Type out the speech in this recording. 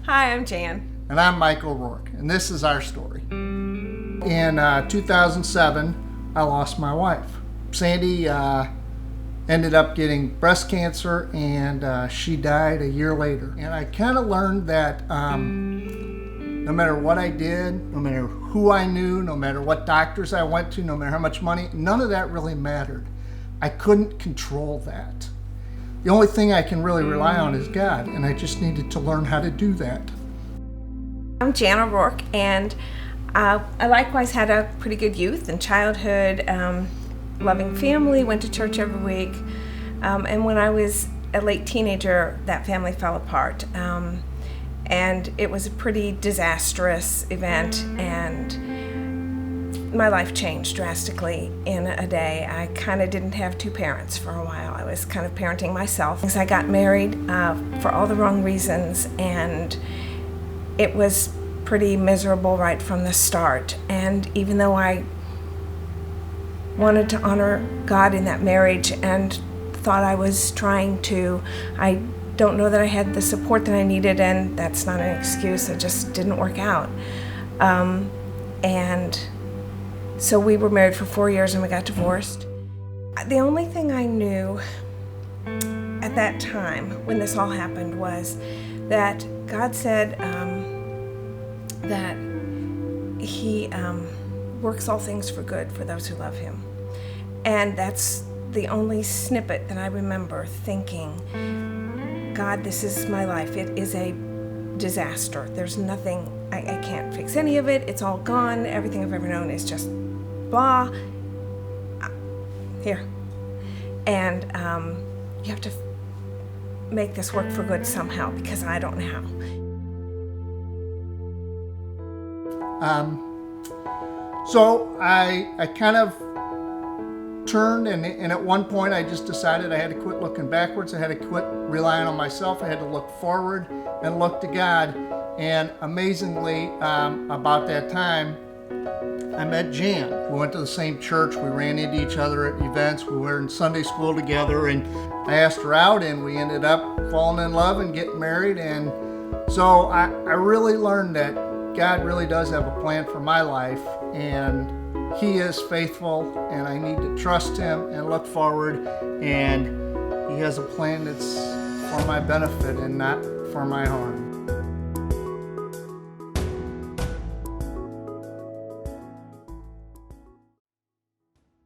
Hi, I'm Jan. And I'm Mike O'Rourke, and this is our story. In 2007, I lost my wife. Sandy ended up getting breast cancer, and she died a year later. And I kind of learned that no matter what I did, no matter who I knew, no matter what doctors I went to, no matter how much money, none of that really mattered. I couldn't control that. The only thing I can really rely on is God, and I just needed to learn how to do that. I'm Jan O'Rourke, and I likewise had a pretty good youth and childhood, loving family, went to church every week, and when I was a late teenager, that family fell apart, and it was a pretty disastrous event, and my life changed drastically in a day. I kind of didn't have two parents for a while. I was kind of parenting myself. I got married for all the wrong reasons, and it was pretty miserable right from the start. And even though I wanted to honor God in that marriage and thought I was trying to, I don't know that I had the support that I needed, and that's not an excuse. It just didn't work out. And so we were married for 4 years and we got divorced. The only thing I knew at that time when this all happened was that God said that He works all things for good for those who love Him. And that's the only snippet that I remember thinking, God, this is my life. It is a disaster. There's nothing, I can't fix any of it. It's all gone. Everything I've ever known is just blah. Here. And you have to make this work for good somehow, because I don't know how. So I kind of turned, and at one point I just decided I had to quit looking backwards. I had to quit relying on myself. I had to look forward and look to God. And amazingly, about that time, I met Jan. We went to the same church. We ran into each other at events. We were in Sunday school together, and I asked her out, and we ended up falling in love and getting married. And so I really learned that God really does have a plan for my life, and He is faithful, and I need to trust Him and look forward, and He has a plan that's for my benefit and not for my harm.